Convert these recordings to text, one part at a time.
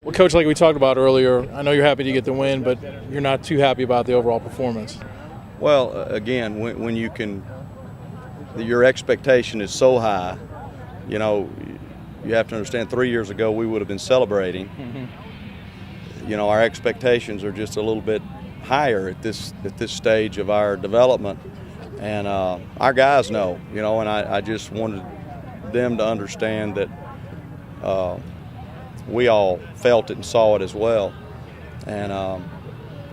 Well, Coach, like we talked about earlier, I know you're happy to get the win, but you're not too happy about the overall performance. Well, again, when you can, your expectation is so high, you know, you have to understand 3 years ago we would have been celebrating. Mm-hmm. You know, our expectations are just a little bit higher at this stage of our development. And our guys know, you know, and I just wanted them to understand that we all felt it and saw it as well. And,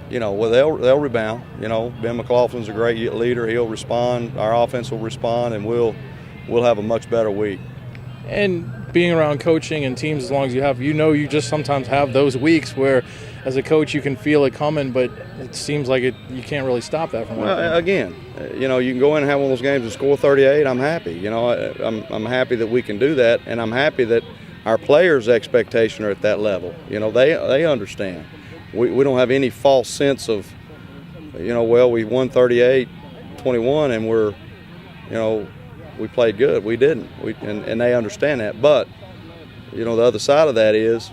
you know, well, they'll rebound. You know, Ben McLaughlin's a great leader. He'll respond. Our offense will respond, and we'll have a much better week. And being around coaching and teams as long as you have, you know, you just sometimes have those weeks where as a coach you can feel it coming, but it seems like you can't really stop that from happening. Well, again, you know, you can go in and have one of those games and score 38. I'm happy. You know, I'm happy that we can do that, and I'm happy that our players' expectation are at that level. You know, they understand. We don't have any false sense of, you know, well, we won 38-21 and we're, you know, we played good. We didn't. And they understand that. But, you know, the other side of that is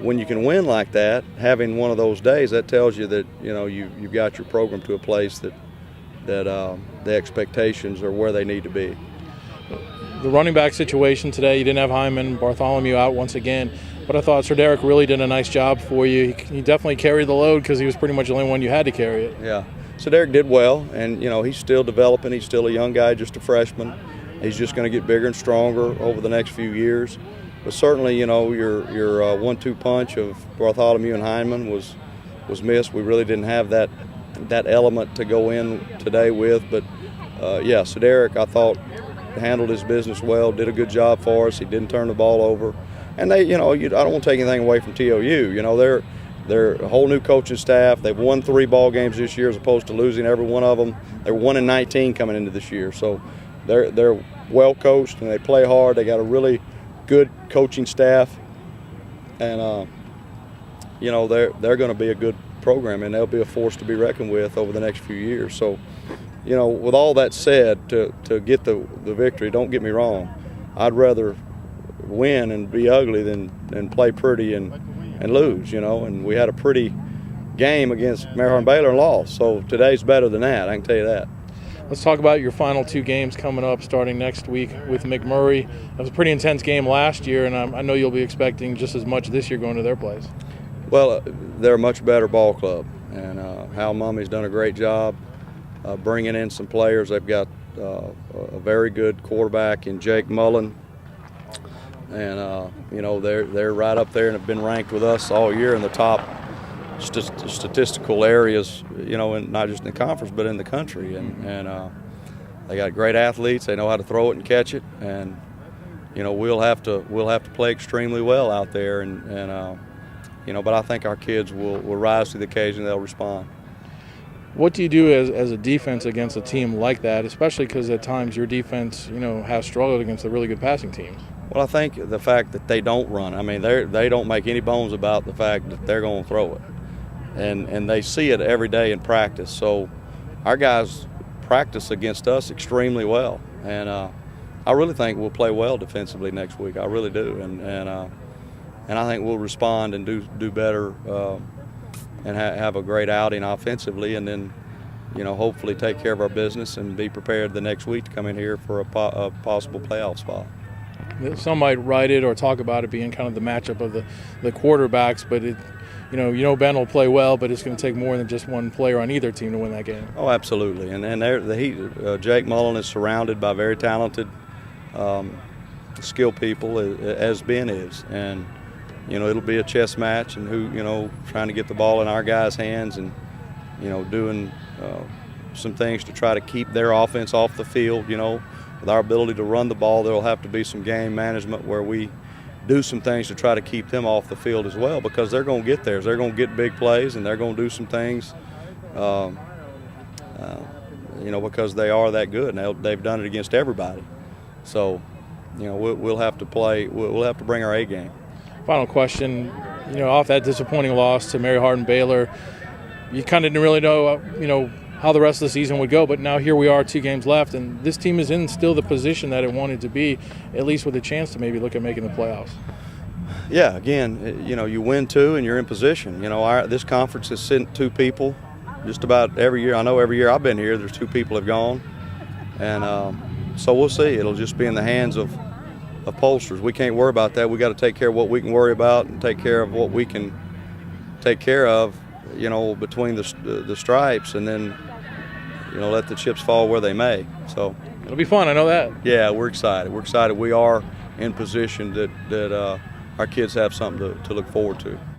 when you can win like that, having one of those days, that tells you that, you know, you've got your program to a place that the expectations are where they need to be. The running back situation today, you didn't have Hyman, Bartholomew out once again, but I thought Sir Derek really did a nice job for you. He definitely carried the load because he was pretty much the only one you had to carry it. Yeah, so Derek did well, and, you know, he's still developing. He's still a young guy, just a freshman. He's just going to get bigger and stronger over the next few years. But certainly, you know, your 1-2 punch of Bartholomew and Hyman was missed. We really didn't have that element to go in today with. But, yeah, so Derek, I thought, handled his business well, did a good job for us. He didn't turn the ball over. And they, you know, I don't want to take anything away from TOU. You know, they're a whole new coaching staff. They've won 3 ball games this year as opposed to losing every one of them. They're 1-19 coming into this year. So they're well coached and they play hard. They got a really good coaching staff. And, you know, they're going to be a good program and they'll be a force to be reckoned with over the next few years. So, you know, with all that said, to get the victory, don't get me wrong, I'd rather win and be ugly than play pretty and lose, you know. And we had a pretty game against Mary Baylor and lost. So today's better than that, I can tell you that. Let's talk about your final 2 games coming up starting next week with McMurray. It was a pretty intense game last year, and I know you'll be expecting just as much this year going to their place. Well, they're a much better ball club, and Hal Mummy's done a great job bringing in some players. They've got a very good quarterback in Jake Mullen, and you know, they're right up there and have been ranked with us all year in the top statistical areas, you know, and not just in the conference but in the country. And they got great athletes. They know how to throw it and catch it, and you know, we'll have to play extremely well out there, and you know, but I think our kids will rise to the occasion. They'll respond. What do you do as a defense against a team like that, especially because at times your defense, you know, has struggled against the really good passing teams? Well, I think the fact that they don't run. I mean, they don't make any bones about the fact that they're going to throw it, and they see it every day in practice. So our guys practice against us extremely well, and I really think we'll play well defensively next week. I really do, and I think we'll respond and do better. And have a great outing offensively, and then, you know, hopefully take care of our business and be prepared the next week to come in here for a possible playoff spot. Some might write it or talk about it being kind of the matchup of the quarterbacks, but you know Ben will play well, but it's going to take more than just one player on either team to win that game. Oh, absolutely, and Jake Mullen is surrounded by very talented, skilled people, as Ben is, and you know, it'll be a chess match, and trying to get the ball in our guys' hands, and you know, doing some things to try to keep their offense off the field. You know, with our ability to run the ball, there'll have to be some game management where we do some things to try to keep them off the field as well, because they're going to get theirs. They're going to get big plays, and they're going to do some things, you know, because they are that good, and they've done it against everybody. So, you know, we'll have to play. We'll have to bring our A game. Final question, you know, off that disappointing loss to Mary Hardin Baylor, you kind of didn't really know, you know, how the rest of the season would go, but now here we are, 2 games left, and this team is in still the position that it wanted to be, at least with a chance to maybe look at making the playoffs. Yeah, again, you know, you win two and you're in position. You know, this conference has sent two people just about every year. I know every year I've been here, there's two people have gone. And so we'll see. It'll just be in the hands of pollsters. We can't worry about that. We got to take care of what we can worry about and take care of what we can take care of, you know, between the stripes, and then, you know, let the chips fall where they may. So It'll be fun, I know that. yeah, we're excited. We're excited. We are in position that our kids have something to look forward to.